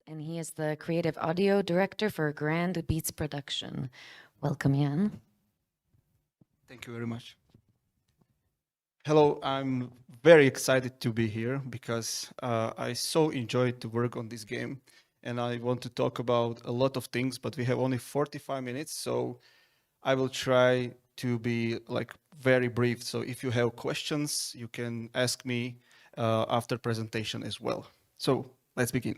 and he is the creative audio director for Grand Beats Production. Welcome, Jan. Thank you very much. Hello, I'm very excited to be here because I so enjoyed to work on this game, and I want to talk about a lot of things, but we have only 45 minutes, so I will try to be like very brief. So if you have questions, you can ask me after presentation as well. So let's begin.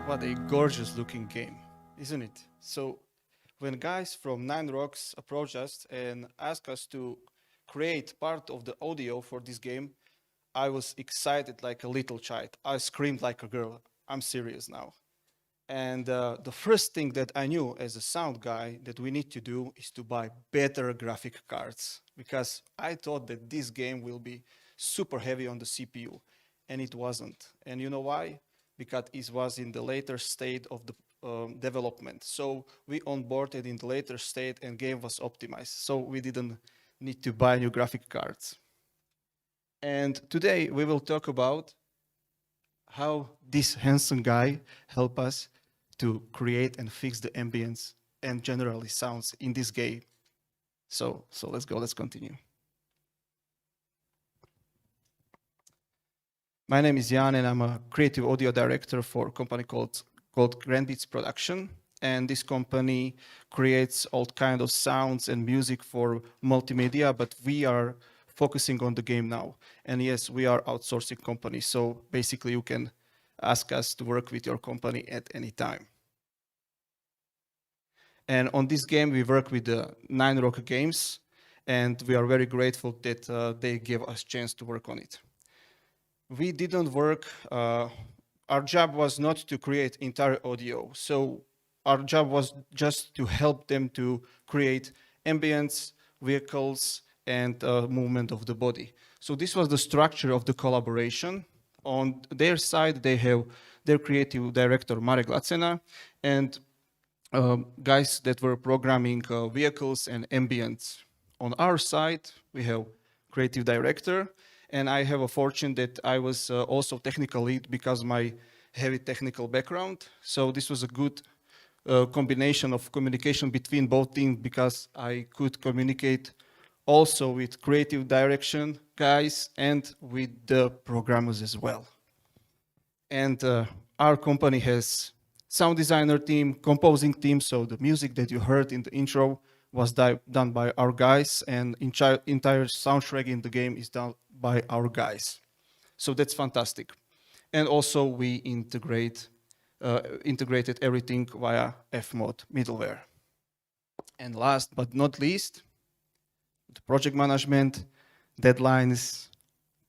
What a gorgeous looking game, isn't it? So when guys from Nine Rocks approached us and asked us to create part of the audio for this game, I was excited like a little child. I screamed like a girl. I'm serious now. And the first thing that I knew as a sound guy that we need to do is to buy better graphic cards because I thought that this game will be super heavy on the CPU, and it wasn't. And you know why? Because it was in the later state of the development. So we onboarded in the later state and game was optimized. So we didn't need to buy new graphic cards. And today we will talk about how this handsome guy helped us to create and fix the ambience and generally sounds in this game. So let's go, let's continue. My name is Jan and I'm a creative audio director for a company called Grand Beats Production. And this company creates all kind of sounds and music for multimedia, but we are focusing on the game now. And yes, we are outsourcing company. So basically you can ask us to work with your company at any time. And on this game, we work with the Nine Rock Games, and we are very grateful that they gave us a chance to work on it. We didn't work, our job was not to create entire audio. So our job was just to help them to create ambience, vehicles, and movement of the body. So this was the structure of the collaboration. On their side, they have their creative director, Marek Lacena, and guys that were programming vehicles and ambience. On our side, we have creative director, and I have a fortune that I was also technical lead because my heavy technical background. So this was a good combination of communication between both teams because I could communicate also with creative direction guys and with the programmers as well. And our company has sound designer team, composing team, so the music that you heard in the intro was done by our guys, and entire soundtrack in the game is done by our guys. So that's fantastic. And also we integrated everything via Fmod middleware. And last but not least, the project management, deadlines,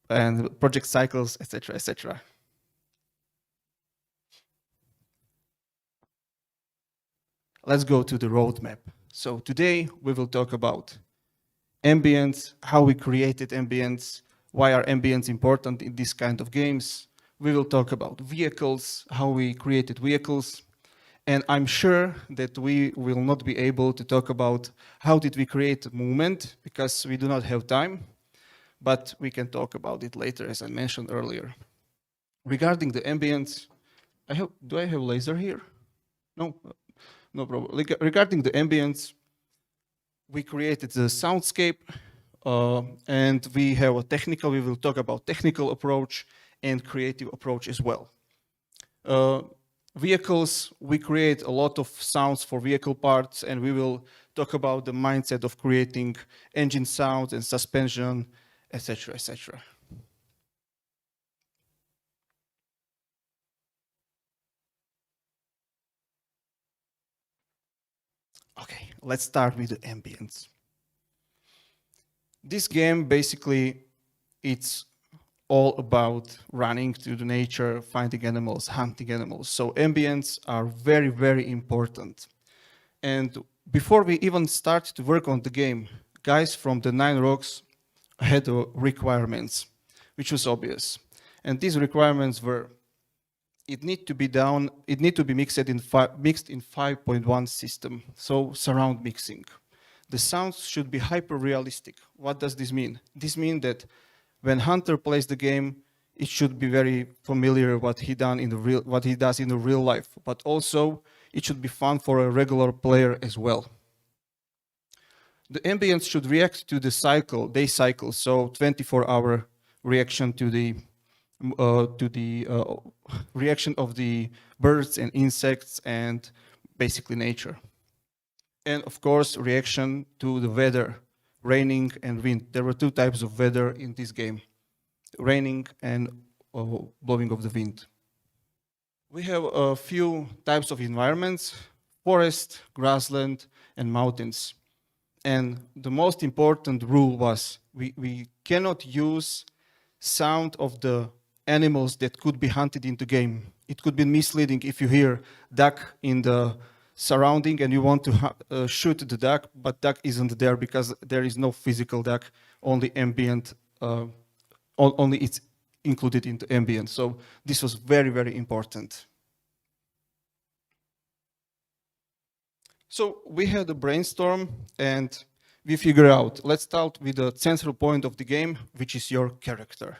and project cycles, etc., etc. Let's go to the roadmap. So today we will talk about ambience, how we created ambience, why are ambience important in this kind of games. We will talk about vehicles, how we created vehicles, and I'm sure that we will not be able to talk about how did we create movement because we do not have time, but we can talk about it later, as I mentioned earlier. Regarding the ambience, do I have laser here? No, no problem. Regarding the ambience, we created the soundscape, and we have a technical, we will talk about technical approach and creative approach as well. Vehicles, we create a lot of sounds for vehicle parts, and we will talk about the mindset of creating engine sounds and suspension, etc., etc. Okay, let's start with the ambience. This game basically, it's all about running to the nature, finding animals, hunting animals. So ambience are very, very important. And before we even start to work on the game, guys from the 9 Rocks had requirements, which was obvious. And these requirements were, it need to be mixed in 5.1 system, so surround mixing. The sounds should be hyper-realistic. What does this mean? This means that when Hunter plays the game, it should be very familiar what he does in the real life, but also it should be fun for a regular player as well. The ambience should react to the day cycle, so 24-hour reaction to the reaction of the birds and insects and basically nature. And of course, reaction to the weather, raining and wind. There were 2 types of weather in this game, raining and blowing of the wind. We have a few types of environments, forest, grassland, and mountains. And the most important rule was we cannot use sound of the animals that could be hunted in the game. It could be misleading if you hear duck in the surrounding and you want to shoot the duck, but duck isn't there because there is no physical duck, only ambient, only it's included in the ambient. So this was very, very important. So we had a brainstorm and we figure out, let's start with the central point of the game, which is your character.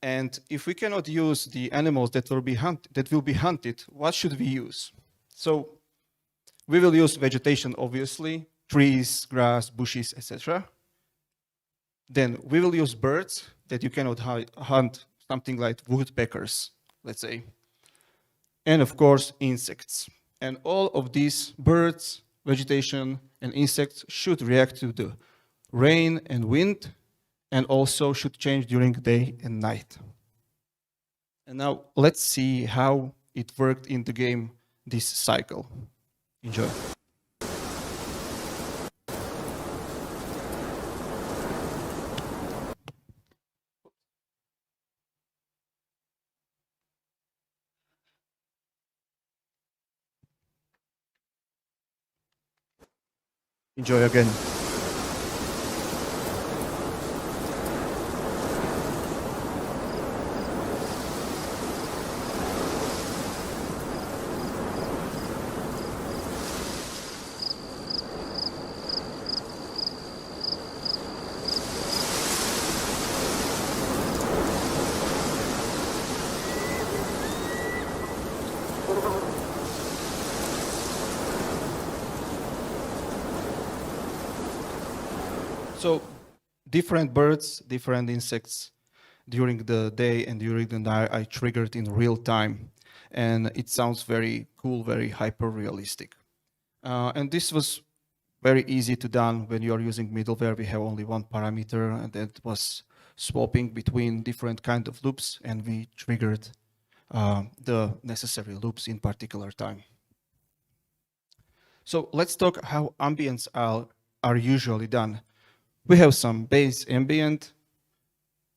And if we cannot use the animals that will be hunted, what should we use? So we will use vegetation, obviously, trees, grass, bushes, etc. Then we will use birds that you cannot hunt, something like woodpeckers, let's say. And of course, insects. And all of these birds, vegetation, and insects should react to the rain and wind, and also should change during day and night. And now let's see how it worked in the game, this cycle. Enjoy. Enjoy again. So different birds, different insects during the day and during the night I triggered in real time. And it sounds very cool, very hyper realistic. And this was very easy to done when you are using middleware. We have only one parameter and that was swapping between different kind of loops, and we triggered the necessary loops in particular time. So let's talk how ambients are usually done. We have some base ambient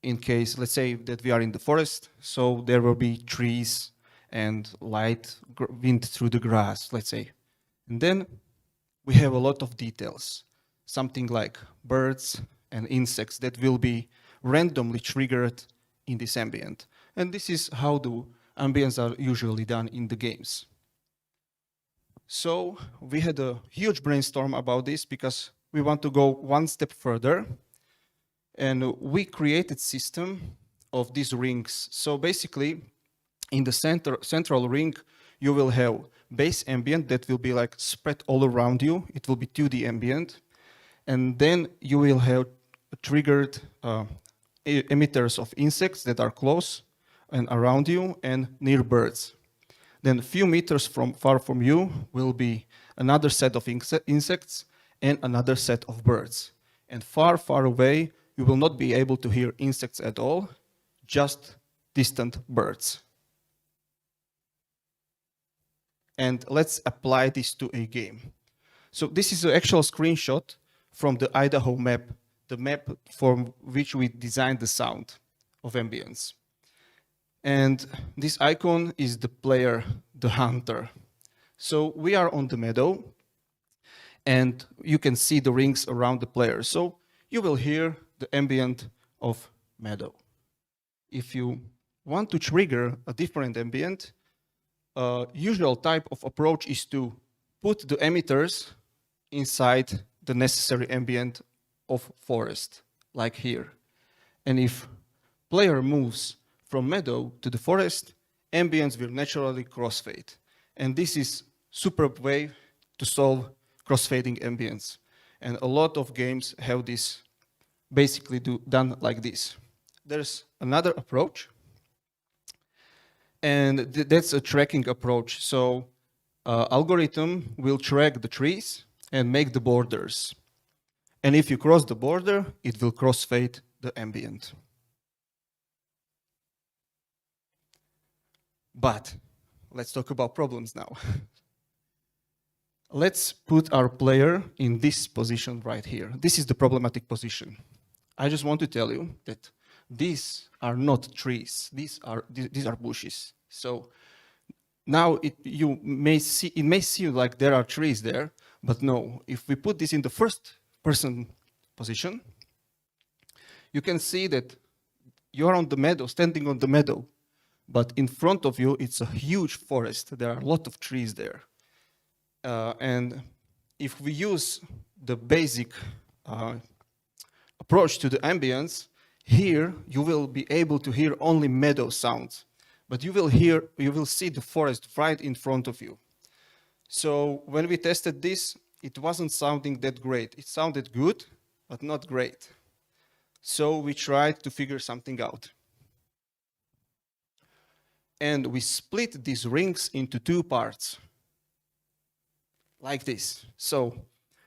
in case, let's say that we are in the forest, so there will be trees and light wind through the grass, let's say. And then we have a lot of details, something like birds and insects that will be randomly triggered in this ambient. And this is how the ambients are usually done in the games. So we had a huge brainstorm about this because we want to go one step further, and we created system of these rings. So basically, in the central ring, you will have base ambient that will be like spread all around you. It will be 2D ambient. And then you will have triggered emitters of insects that are close and around you and near birds. Then a few meters far from you will be another set of insects and another set of birds. And far, far away, you will not be able to hear insects at all, just distant birds. And let's apply this to a game. So this is an actual screenshot from the Idaho map, the map from which we designed the sound of ambience. And this icon is the player, the hunter. So we are on the meadow, and you can see the rings around the player. So you will hear the ambient of meadow. If you want to trigger a different ambient, usual type of approach is to put the emitters inside the necessary ambient of forest, like here. And if player moves from meadow to the forest, ambience will naturally crossfade. And this is superb way to solve crossfading ambience. And a lot of games have this basically done like this. There's another approach, and that's a tracking approach. So algorithm will track the trees and make the borders. And if you cross the border, it will crossfade the ambient. But let's talk about problems now. Let's put our player in this position right here. This is the problematic position. I just want to tell you that these are not trees. These are bushes. So now it may seem like there are trees there, but no. If we put this in the first person position, you can see that you're on the meadow, standing on the meadow, but in front of you it's a huge forest. There are a lot of trees there. And if we use the basic approach to the ambience, here you will be able to hear only meadow sounds, but you will see the forest right in front of you. So when we tested this, it wasn't sounding that great. It sounded good, but not great. So we tried to figure something out. And we split these rings into two parts, like this. So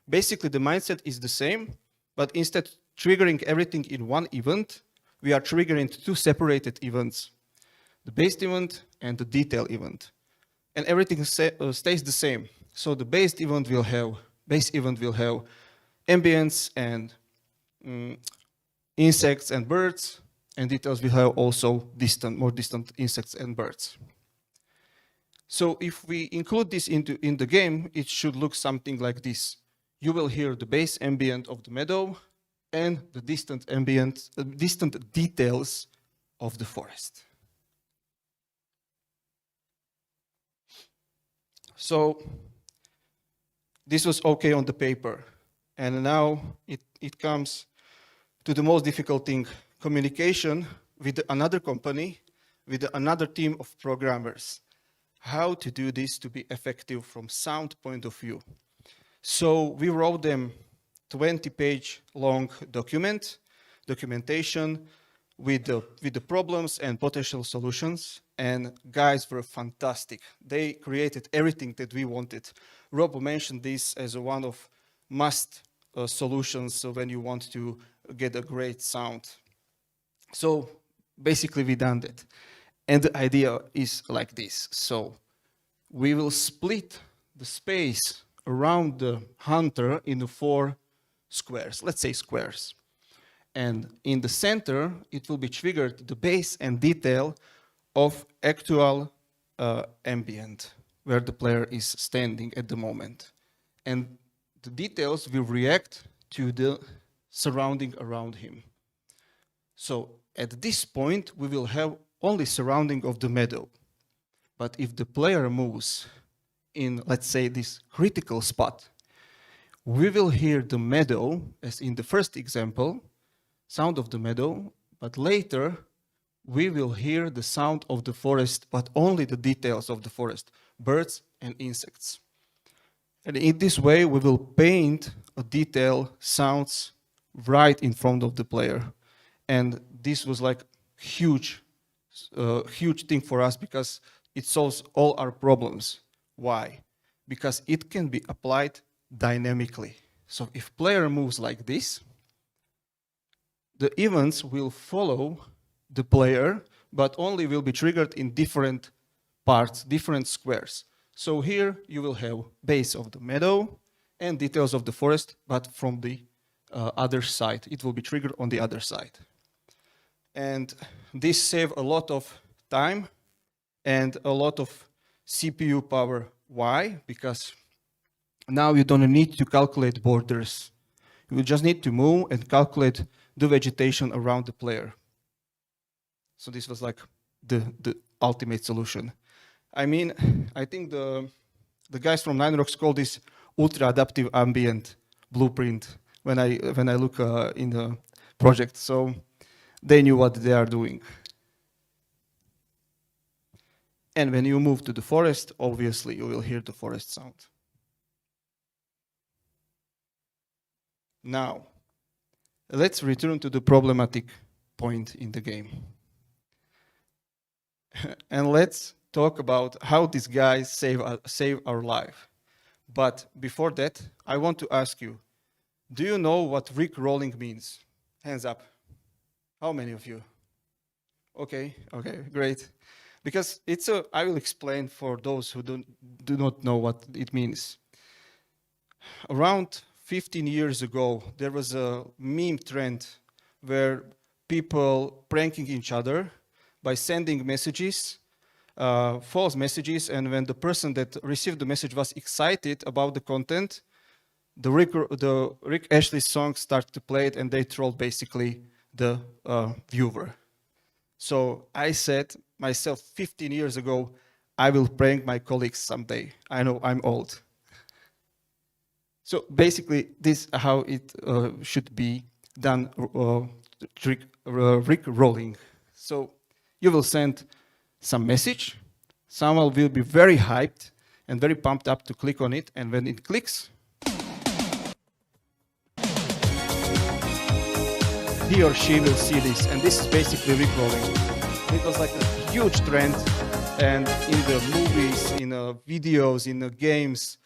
basically the mindset is the same, but instead of triggering everything in one event, we are triggering two separated events, the base event and the detail event. And everything stays the same. So the base event will have ambience and insects and birds, and details will have also more distant insects and birds. So if we include this in the game, it should look something like this. You will hear the base ambient of the meadow and the distant details of the forest. So this was okay on the paper. And now it comes to the most difficult thing, communication with another company, with another team of programmers. how to do this to be effective from sound point of view. So we wrote them 20-page long documentation with the problems and potential solutions, and guys were fantastic. They created everything that we wanted. Rob mentioned this as one of must solutions when you want to get a great sound. So basically we done that. And the idea is like this. So we will split the space around the hunter into 4 squares, let's say squares. And in the center, it will be triggered the base and detail of actual ambient, where the player is standing at the moment. And the details will react to the surrounding around him. So at this point, we will have only surrounding of the meadow. But if the player moves in, let's say, this critical spot, we will hear the meadow, as in the first example, sound of the meadow, but later we will hear the sound of the forest, but only the details of the forest, birds and insects. And in this way, we will paint a detail sounds right in front of the player. And this was like huge thing for us because it solves all our problems. Why? Because it can be applied dynamically. So if player moves like this, the events will follow the player, but only will be triggered in different parts, different squares. So here you will have base of the meadow and details of the forest, but from the other side. It will be triggered on the other side. And this saves a lot of time and a lot of CPU power. Why? Because now you don't need to calculate borders. You just need to move and calculate the vegetation around the player. So this was like the ultimate solution. I mean, I think the guys from Nine Rocks call this ultra adaptive ambient blueprint when I look in the project. So they knew what they are doing. And when you move to the forest, obviously you will hear the forest sound. Now, let's return to the problematic point in the game. And let's talk about how these guys save our life. But before that, I want to ask you, do you know what Rick rolling means? Hands up. How many of you? Okay, great. Because I will explain for those who do not know what it means. Around 15 years ago, there was a meme trend where people pranking each other by sending messages, false messages, and when the person that received the message was excited about the content, the Rick Astley song started to play it, and they trolled basically the viewer. So I said myself 15 years ago, I will prank my colleagues someday. I know I'm old. So basically, this is how it should be done, Rick rolling. So you will send some message. Someone will be very hyped and very pumped up to click on it. And when it clicks, he or she will see this. And this is basically Rick rolling. It was like a huge trend. And in the movies, in videos, in games,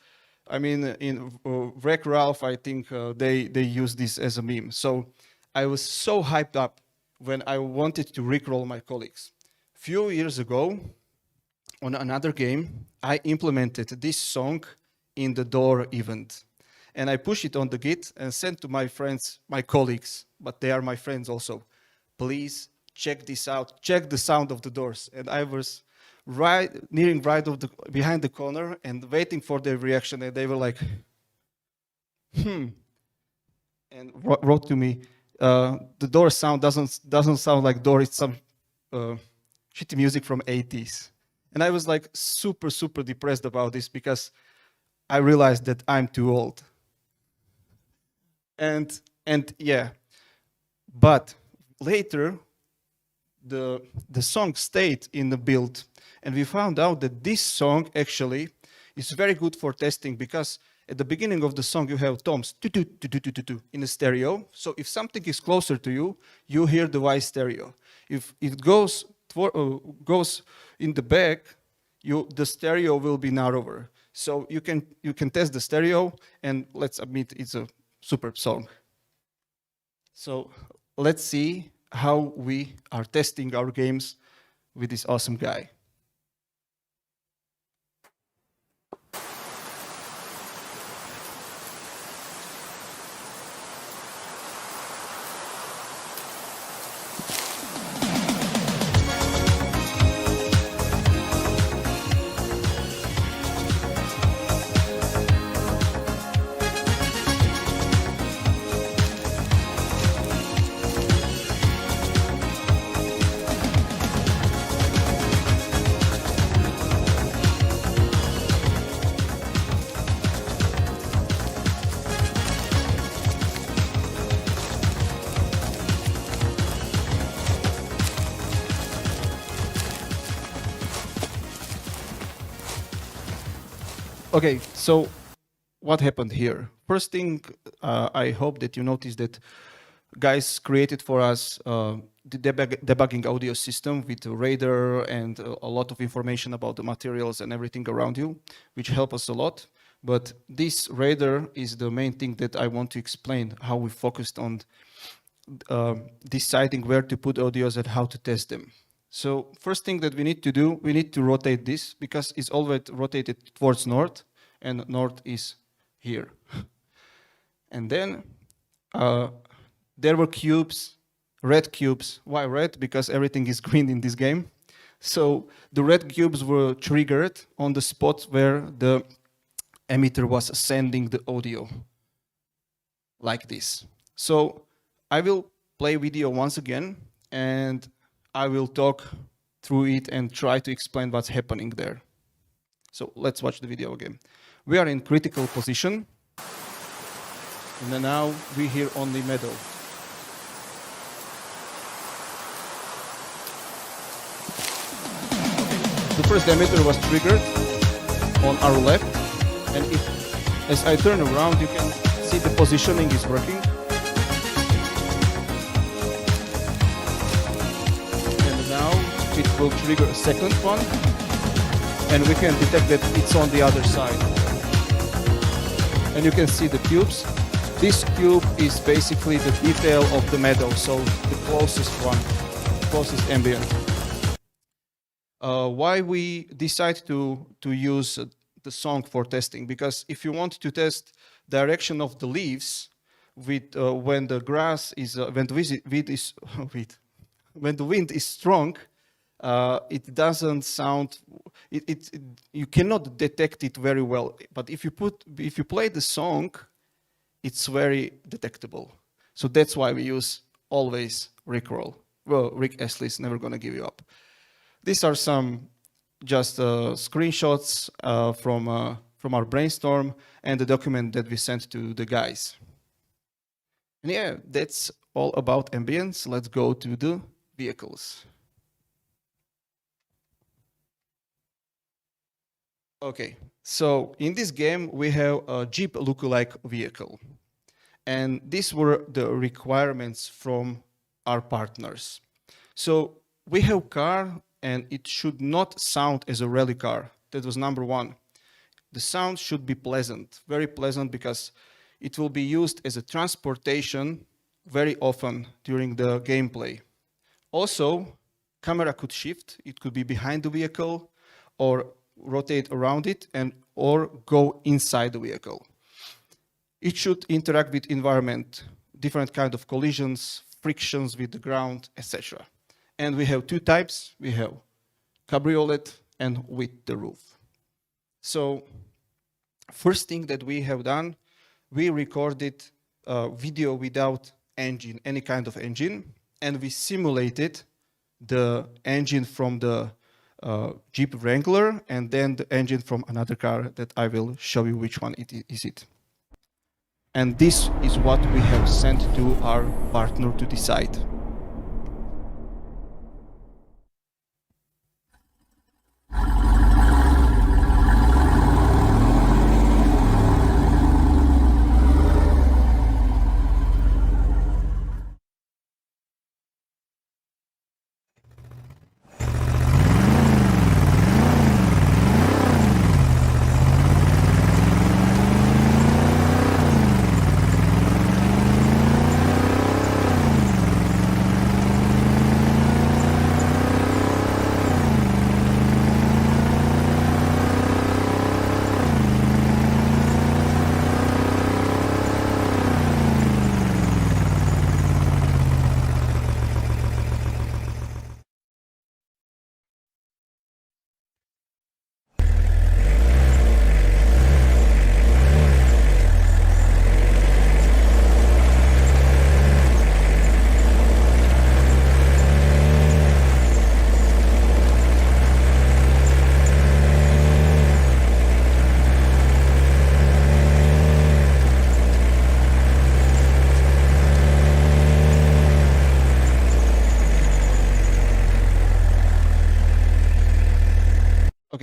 I mean, in Wreck Ralph, I think they use this as a meme. So I was so hyped up when I wanted to rickroll my colleagues. Few years ago, on another game, I implemented this song in the door event. And I pushed it on the Git and sent to my friends, my colleagues, but they are my friends also. Please check this out, check the sound of the doors. And I was nearing right of behind the corner and waiting for their reaction, and they were like, and wrote to me, the door sound doesn't sound like door, it's some shitty music from 80s. And I was like super depressed about this because I realized that I'm too old. And yeah, but later the song stayed in the build, and we found out that this song actually is very good for testing, because at the beginning of the song you have toms in the stereo. So if something is closer to you, you hear the wide stereo. If it goes in the back, the stereo will be narrower. So you can test the stereo, and let's admit it's a superb song. So let's see how we are testing our games with this awesome guy. Okay, so what happened here? First thing, I hope that you noticed that guys created for us the debugging audio system with a radar and a lot of information about the materials and everything around you, which help us a lot. But this radar is the main thing that I want to explain, how we focused on deciding where to put audios and how to test them. So first thing that we need to do, we need to rotate this, because it's always rotated towards north, and north is here. And then there were cubes, red cubes. Why red? Because everything is green in this game. So the red cubes were triggered on the spot where the emitter was sending the audio, like this. So I will play video once again, and I will talk through it and try to explain what's happening there. So let's watch the video again. We are in critical position, and then now we hear only meadow. The first emitter was triggered on our left, and as I turn around, you can see the positioning is working. It will trigger a second one, and we can detect that it's on the other side. And you can see the cubes. This cube is basically the detail of the meadow, so the closest one, closest ambient. Why we decide to use the song for testing? Because if you want to test direction of the leaves with when the grass is when the wind is strong, it doesn't sound. You cannot detect it very well. But if you play the song, it's very detectable. So that's why we use always Rickroll. Well, Rick Astley is never gonna give you up. These are some just screenshots from our brainstorm and the document that we sent to the guys. And yeah, that's all about ambience. Let's go to the vehicles. Okay, so in this game we have a Jeep lookalike vehicle, and these were the requirements from our partners. So we have car, and it should not sound as a rally car. That was number one. The sound should be pleasant, very pleasant, because it will be used as a transportation very often during the gameplay. Also, camera could shift. It could be behind the vehicle or rotate around it or go inside the vehicle. It should interact with environment, different kind of collisions, frictions with the ground, etc. And we have two types. We have cabriolet and with the roof. So first thing that we have done, we recorded video without engine, any kind of engine, and we simulated the engine from the Jeep Wrangler and then the engine from another car that I will show you which one it is. And this is what we have sent to our partner to decide.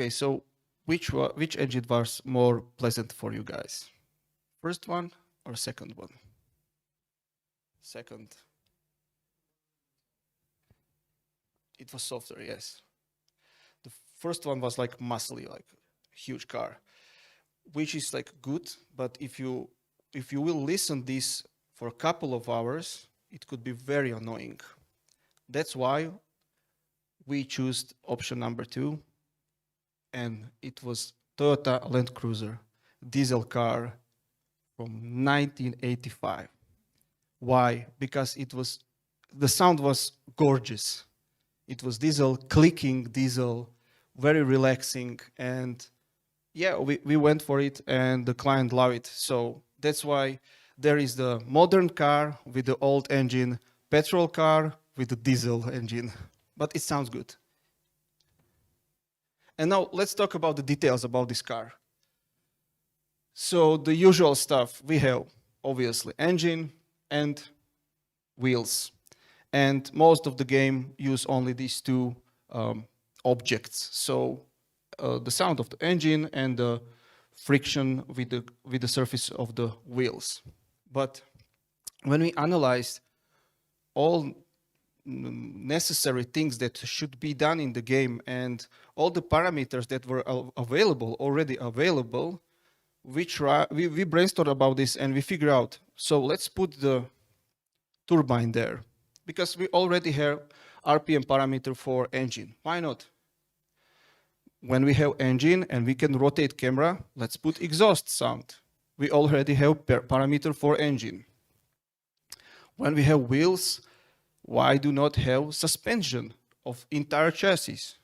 Okay, so which engine was more pleasant for you guys? First one or second one? Second. It was softer, yes. The first one was like muscly, like huge car, which is like good, but if you will listen this for a couple of hours, it could be very annoying. That's why we chose option number 2, and it was Toyota Land Cruiser diesel car from 1985. Why? Because the sound was gorgeous. It was diesel, clicking diesel, very relaxing, and yeah, we went for it, and the client loved it. So that's why there is the modern car with the old engine, petrol car with the diesel engine, but it sounds good. And now let's talk about the details about this car. So the usual stuff we have, obviously, engine and wheels. And most of the game use only these two objects. So the sound of the engine and the friction with the surface of the wheels. But when we analyzed all necessary things that should be done in the game and all the parameters that were already available, we brainstormed about this and we figured out, so let's put the turbine there, because we already have RPM parameter for engine. Why not? When we have engine and we can rotate camera, let's put exhaust sound. We already have parameter for engine. When we have wheels, why do not have suspension of entire chassis?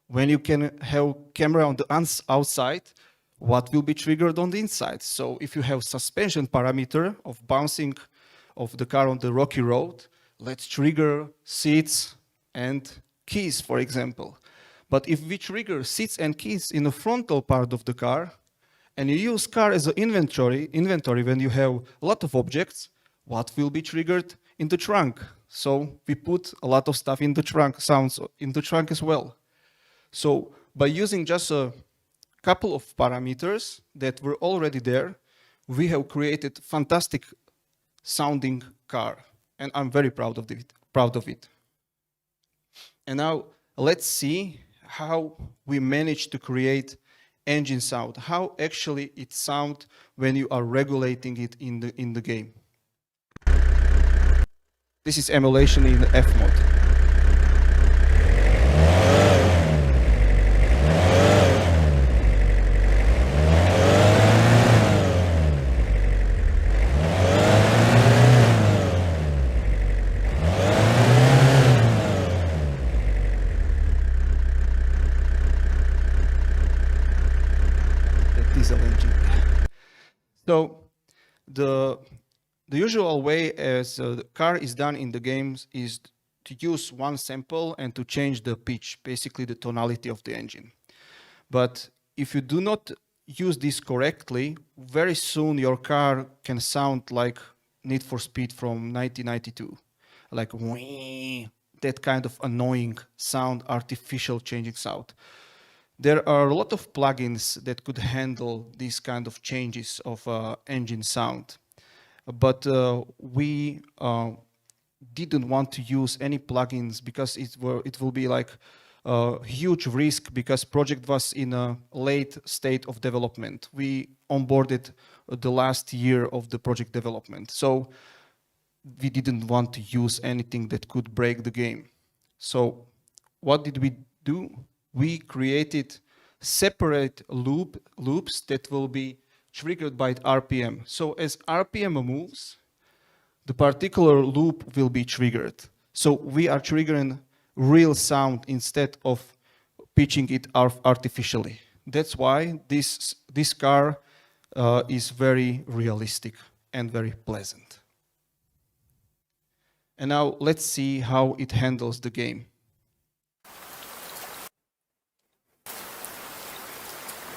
When you can have camera on the outside, what will be triggered on the inside? So if you have suspension parameter of bouncing of the car on the rocky road, let's trigger seats and keys, for example. But if we trigger seats and keys in the frontal part of the car, and you use car as an inventory when you have a lot of objects, what will be triggered in the trunk? So we put a lot of stuff in the trunk, sounds in the trunk as well. So by using just a couple of parameters that were already there, we have created fantastic sounding car, and I'm very proud of it. And now let's see how we managed to create engine sound, how actually it sounds when you are regulating it in the game. This is emulation in F mode. Diesel engine. So the usual way as the car is done in the games is to use one sample and to change the pitch, basically the tonality of the engine. But if you do not use this correctly, very soon your car can sound like Need for Speed from 1992, like wee, that kind of annoying sound, artificial changing sound. There are a lot of plugins that could handle these kind of changes of engine sound. But we didn't want to use any plugins because it will be like a huge risk, because project was in a late state of development. We onboarded the last year of the project development. So we didn't want to use anything that could break the game. So what did we do? We created separate loops that will be triggered by RPM. So as RPM moves, the particular loop will be triggered. So we are triggering real sound instead of pitching it artificially. That's why this car is very realistic and very pleasant. And now let's see how it handles the game.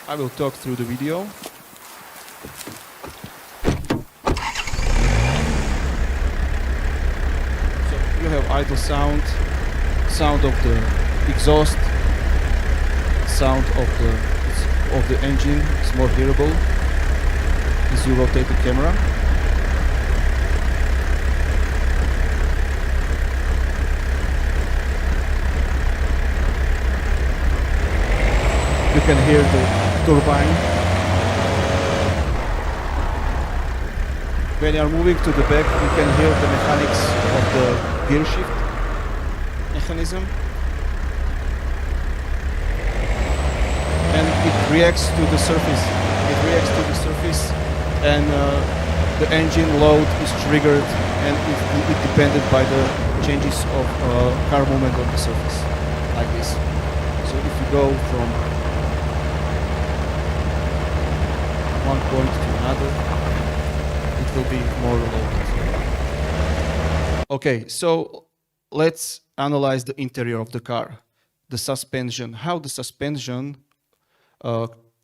I will talk through the video. So you have idle sound of the exhaust, sound of the engine is more hearable as you rotate the camera. You can hear the turbine. When you are moving to the back, you can hear the mechanics of the gear shift mechanism. And it reacts to the surface. It reacts to the surface, and the engine load is triggered, and it depended by the changes of car movement on the surface, like this. So if you go from one point to another, it will be more loaded. Okay, so let's analyze the interior of the car, the suspension, how the suspension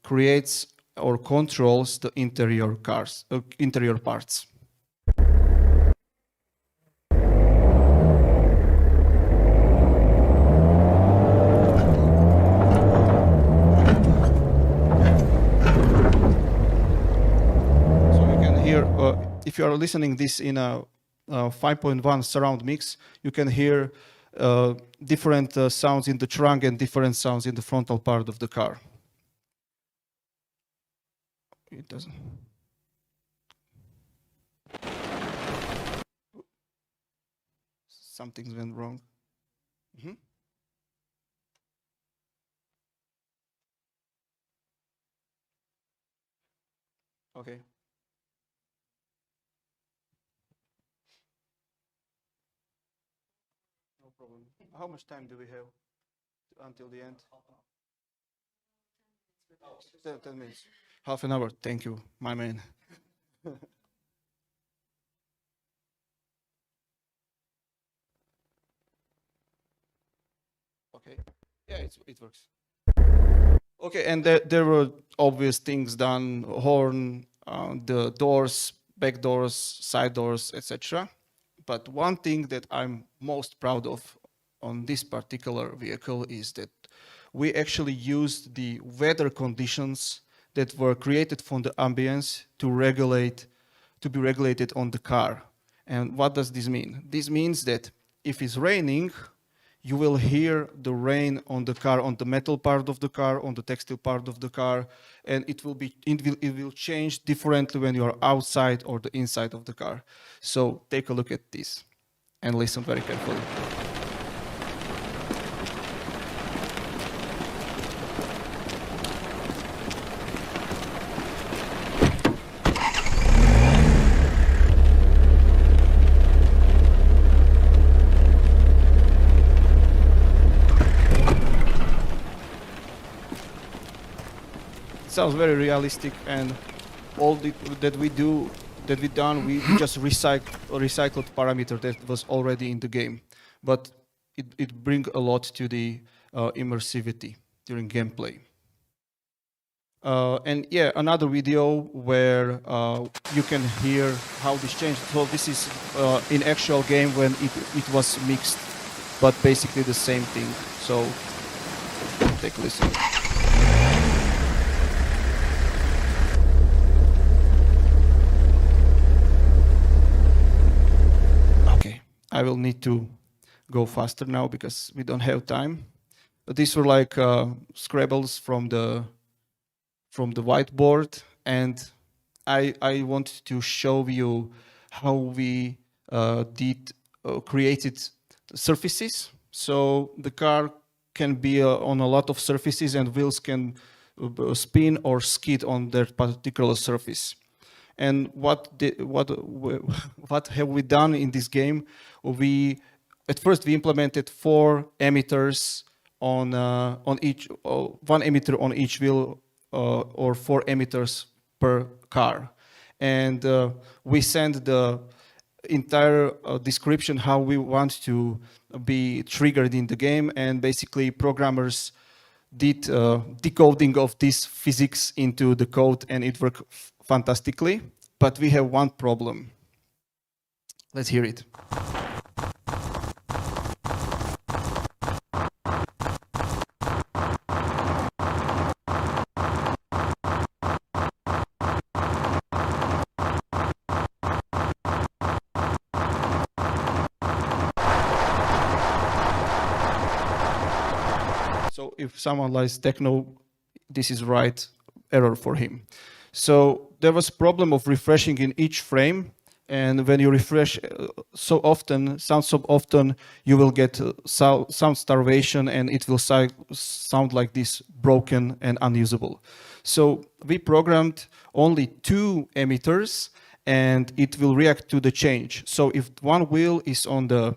creates or controls the interior parts. If you are listening this in a 5.1 surround mix, you can hear different sounds in the trunk and different sounds in the frontal part of the car. It doesn't. Something went wrong. Mm-hmm. Okay. No problem. How much time do we have until the end? 10 minutes. Half an hour. Thank you, my man. Okay. Yeah, it works. Okay, and there were obvious things done: horn, the doors, back doors, side doors, etc. But one thing that I'm most proud of on this particular vehicle is that we actually used the weather conditions that were created from the ambience to be regulated on the car. And what does this mean? This means that if it's raining, you will hear the rain on the car, on the metal part of the car, on the textile part of the car, and it will change differently when you are outside or the inside of the car. So take a look at this and listen very carefully. Sounds very realistic, and all that we just recycled parameter that was already in the game, but it brings a lot to the immersivity during gameplay. And yeah, another video where you can hear how this changed. So this is in actual game when it was mixed, but basically the same thing. So take a listen. I will need to go faster now because we don't have time. But these were like scribbles from the whiteboard, and I want to show you how we created surfaces. So the car can be on a lot of surfaces, and wheels can spin or skid on that particular surface. And what have we done in this game? At first we implemented 4 emitters on each, 1 emitter on each wheel, or 4 emitters per car, and we send the entire description how we want to be triggered in the game, and basically programmers did decoding of this physics into the code, and it worked fantastically. But we have one problem. Let's hear it. So if someone likes techno, this is right error for him. So there was a problem of refreshing in each frame. And when you refresh so often, you will get sound starvation, and it will sound like this, broken and unusable. So we programmed only 2 emitters, and it will react to the change. So if one wheel is on the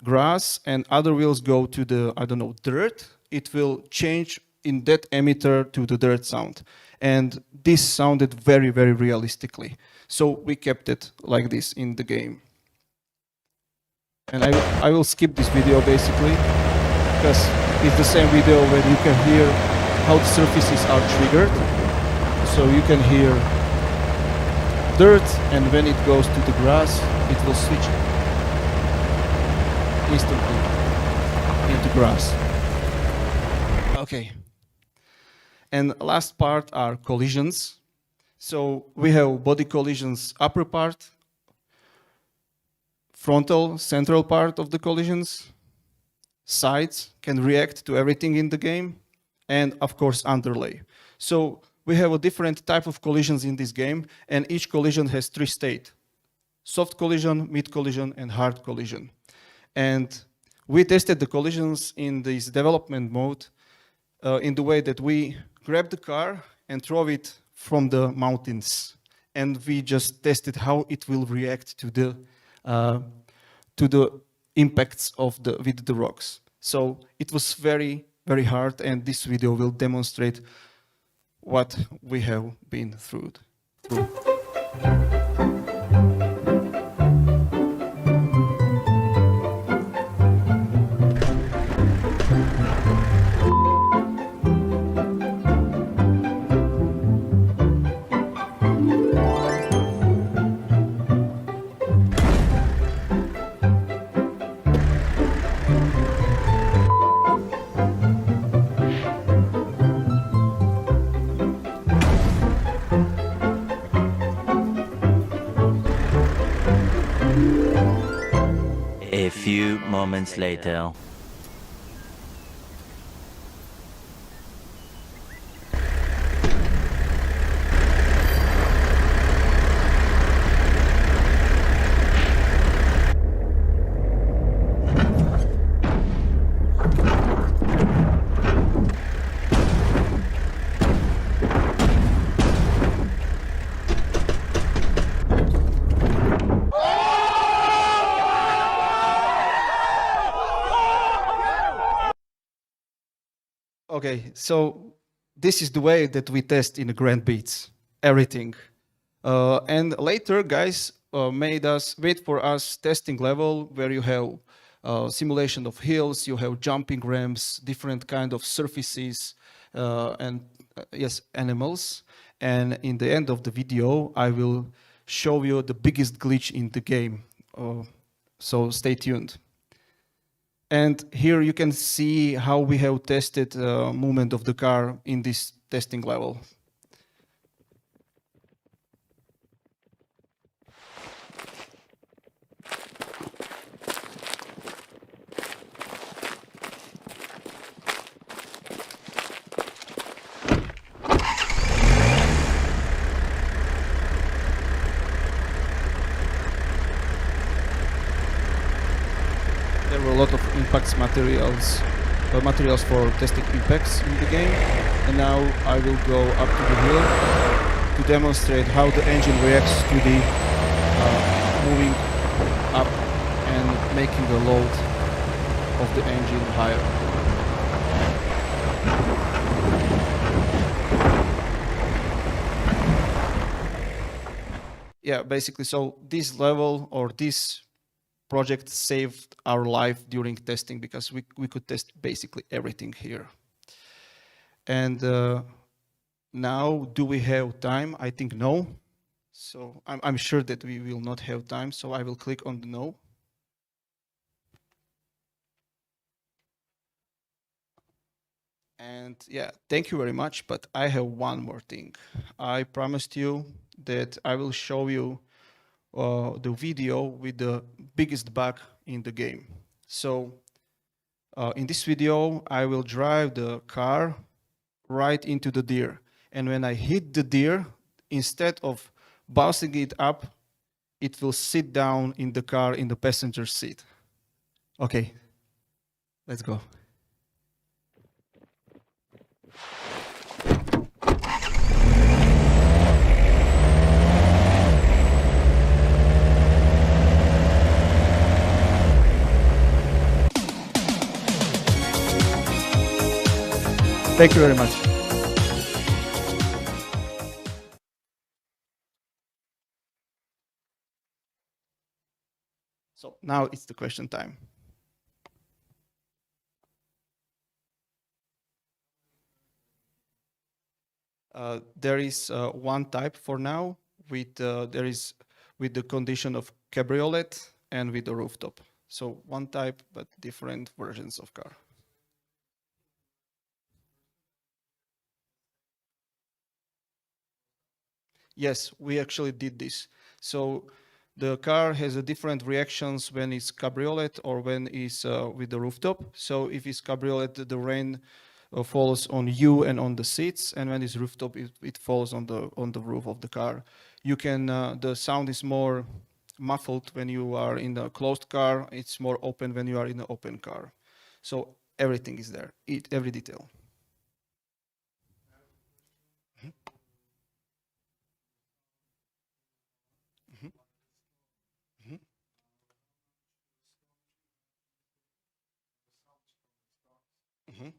grass and other wheels go to the, I don't know, dirt, it will change in that emitter to the dirt sound. And this sounded very, very realistically. So we kept it like this in the game. And I will skip this video basically, because it's the same video where you can hear how the surfaces are triggered. So you can hear dirt, and when it goes to the grass, it will switch instantly into grass. Okay. And last part are collisions. So we have body collisions, upper part, frontal, central part of the collisions, sides can react to everything in the game, and of course underlay. So we have a different type of collisions in this game, and each collision has 3 states: soft collision, mid collision, and hard collision. And we tested the collisions in this development mode in the way that we grab the car and throw it from the mountains, and we just tested how it will react to the impacts of with the rocks. So it was very, very hard, and this video will demonstrate what we have been through. A few moments later. Okay, so this is the way that we test in the Grand Beats, everything. And later, guys made us wait for us testing level where you have simulation of hills, you have jumping ramps, different kind of surfaces, and yes, animals. And in the end of the video, I will show you the biggest glitch in the game. So stay tuned. And here you can see how we have tested movement of the car in this testing level. There were a lot of impacts materials for testing impacts in the game, and now I will go up to the hill to demonstrate how the engine reacts to the moving up and making the load of the engine higher. Yeah, basically, so this level or this project saved our life during testing because we could test basically everything here. And now, do we have time? I think no. So I'm sure that we will not have time, so I will click on the no. And yeah, thank you very much, but I have one more thing. I promised you that I will show you the video with the biggest bug in the game. So In this video, I will drive the car right into the deer. And when I hit the deer, instead of bouncing it up, it will sit down in the car in the passenger seat. Okay, let's go. Thank you very much. So now it's the question time. There is one type for now with there is with the condition of cabriolet and with the rooftop. So one type but different versions of car. Yes, we actually did this. So the car has a different reactions when it's cabriolet or when it's with the rooftop. So if it's cabriolet, the rain falls on you and on the seats, and when it's rooftop, it falls on the roof of the car. You can the sound is more muffled when you are in a closed car. It's more open when you are in an open car. So everything is there, every detail. Mm-hmm. Mm-hmm.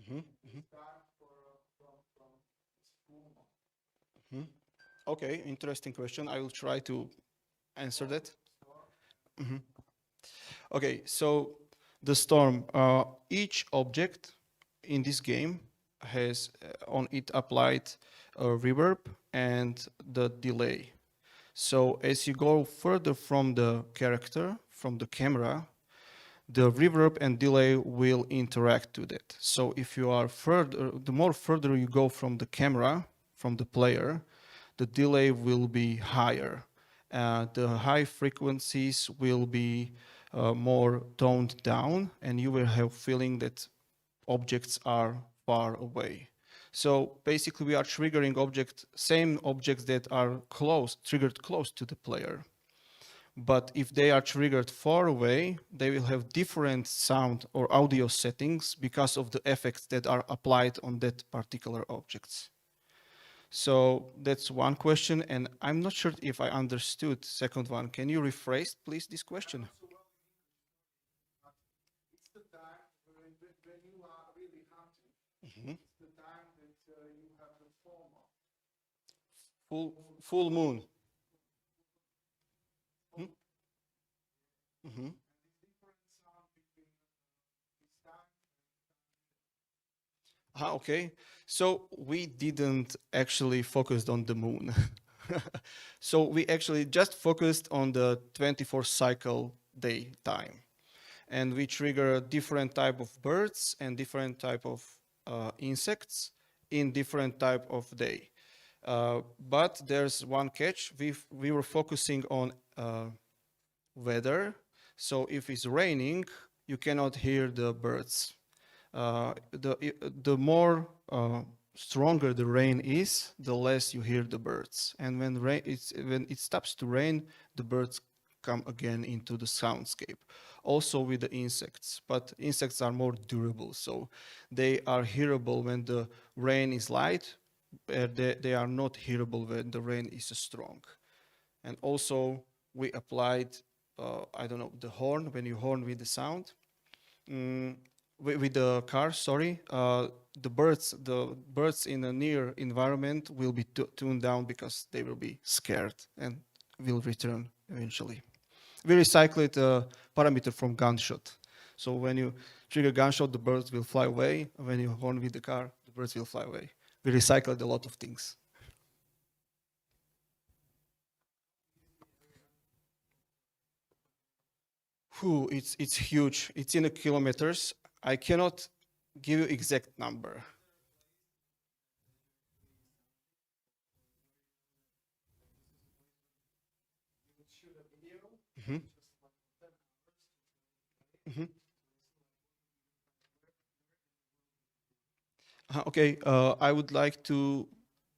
Mm-hmm. Mm-hmm. Okay, interesting question. I will try to answer that. Mm-hmm. Okay, so the storm. Each object in this game has on it applied a reverb and the delay. So as you go further from the character, from the camera, the reverb and delay will interact to that. So if you are further, the more further you go from the camera, from the player, the delay will be higher. The high frequencies will be more toned down, and you will have feeling that objects are far away. So basically we are triggering same objects that are triggered close to the player. But if they are triggered far away, they will have different sound or audio settings because of the effects that are applied on that particular objects. So that's one question, and I'm not sure if I understood second one. Can you rephrase, please, this question? It's the time when you are really hunting. Mm-hmm. It's the time that you have the full moon. Hmm? Mm-hmm. Okay. So we didn't actually focus on the moon. So we actually just focused on the 24 cycle day time. And we trigger different type of birds and different type of insects in different type of day. But there's one catch. We were focusing on weather. So if it's raining, you cannot hear the birds. The more stronger the rain is, the less you hear the birds. And when it stops to rain, the birds come again into the soundscape. Also with the insects, but insects are more durable, so they are hearable when the rain is light. They are not hearable when the rain is strong. And also we applied, I don't know, the horn, when you horn with the sound. With the car, sorry, the birds in a near environment will be tuned down because they will be scared and will return eventually. We recycled a parameter from gunshot. So when you trigger gunshot, the birds will fly away. When you horn with the car, the birds will fly away. We recycled a lot of things. It's huge. It's in the kilometers. I cannot give you exact number. Mhm. Mhm. Okay, I would like to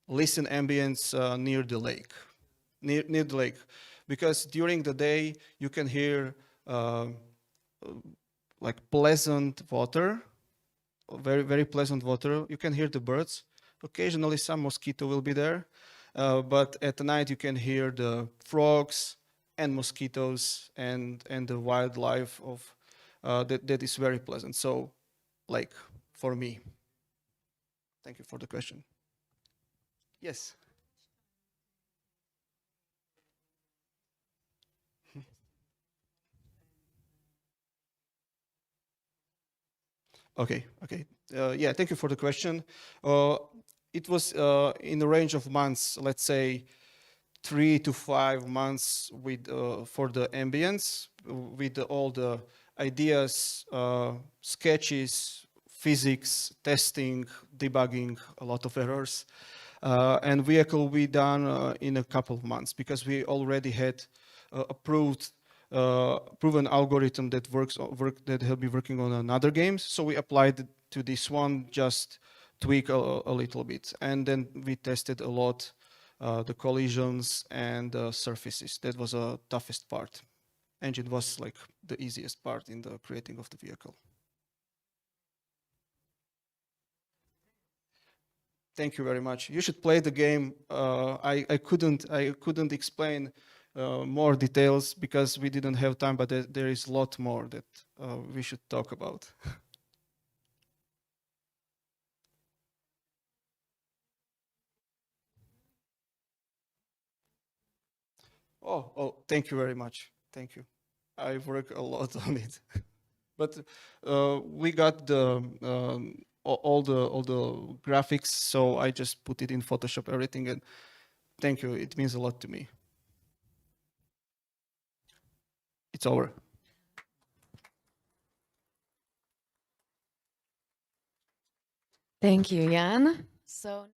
listen ambience near the lake, near the lake, because during the day you can hear uh, like pleasant water, very pleasant water. You can hear the birds. Occasionally, some mosquito will be there, but at night you can hear the frogs and mosquitoes and the wildlife of that is very pleasant. So, like for me. Thank you for the question. Yes. Okay. Okay. Yeah. Thank you for the question. Uh, it was in the range of months, let's say 3 to 5 months with for the ambience, with all the ideas, sketches, physics, testing, debugging, a lot of errors, and vehicle we done in a couple of months because we already had approved proven algorithm that that have been working on another games. So we applied it to this one, just tweak a little bit, and then we tested a lot the collisions and surfaces. That was a toughest part. Engine was like the easiest part in the creating of the vehicle. Thank you very much. You should play the game. I couldn't explain more details because we didn't have time, but there is a lot more that we should talk about. Thank you very much. Thank you. I work a lot on it, but we got the all the graphics, so I just put it in Photoshop, everything, and thank you. It means a lot to me. It's over. Thank you, Jan. So